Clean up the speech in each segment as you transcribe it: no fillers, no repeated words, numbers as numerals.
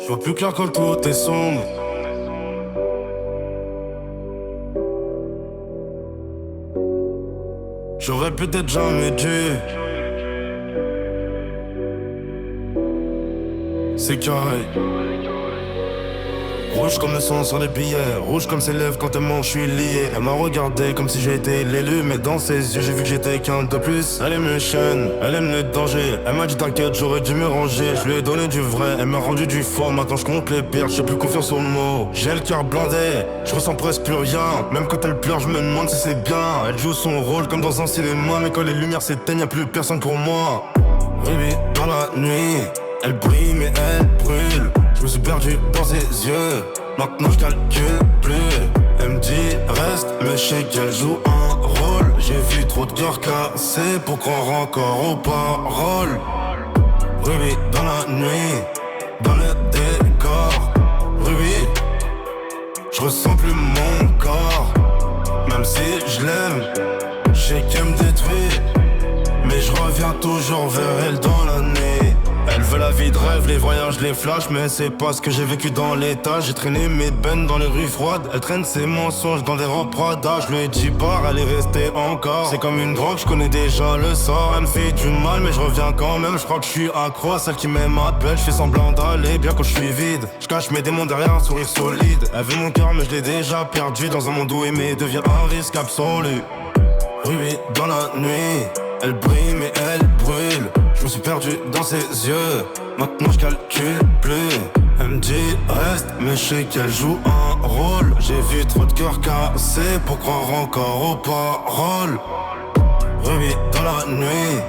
Je vois plus clair quand tout est sombre. J'aurais peut-être jamais dû. C'est carré. Rouge comme le sang sur les billets, rouge comme ses lèvres quand elle mange, je suis lié. Elle m'a regardé comme si j'étais l'élu, mais dans ses yeux j'ai vu que j'étais qu'un de plus. Elle aime le chêne, elle aime le danger. Elle m'a dit t'inquiète, j'aurais dû me ranger. Je lui ai donné du vrai, elle m'a rendu du faux. Maintenant je compte les pertes, j'ai plus confiance au mot. J'ai le cœur blindé, je ressens presque plus rien. Même quand elle pleure, je me demande si c'est bien. Elle joue son rôle comme dans un cinéma, mais quand les lumières s'éteignent, y'a plus personne pour moi. Rubis dans la nuit, elle brille mais elle brûle. Je me suis perdu dans ses yeux, maintenant je calcule plus. Elle me dit reste, mais je sais qu'elle joue un rôle. J'ai vu trop de cœurs cassés pour croire encore aux paroles. Rubis dans la nuit, dans le décor. Rubis, je ressens plus mon corps. Même si je l'aime, je sais qu'elle me détruit, mais je reviens toujours vers elle dans la nuit. Elle veut la vie de rêve, les voyages, les flashs, mais c'est pas ce que j'ai vécu dans l'état. J'ai traîné mes bennes dans les rues froides. Elle traîne ses mensonges dans des robes Prada. Je lui ai dit pars, elle est restée encore. C'est comme une drogue, je connais déjà le sort. Elle me fait du mal, mais je reviens quand même. Je crois que je suis accro à celle qui m'aime m'appelle. Je fais semblant d'aller bien quand je suis vide. Je cache mes démons derrière un sourire solide. Elle veut mon cœur, mais je l'ai déjà perdu. Dans un monde où aimer devient un risque absolu. Rubis dans la nuit, elle brille mais elle brûle. Je me suis perdu dans ses yeux, maintenant je calcule plus. Elle me dit reste, mais je sais qu'elle joue un rôle. J'ai vu trop de cœurs cassés pour croire encore aux paroles. Rubis dans la nuit,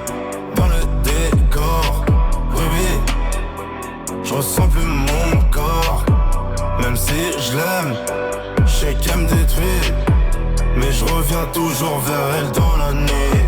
dans le décor. Rubis, je ressens plus mon corps. Même si je l'aime, je sais qu'elle me détruit, mais je reviens toujours vers elle dans la nuit.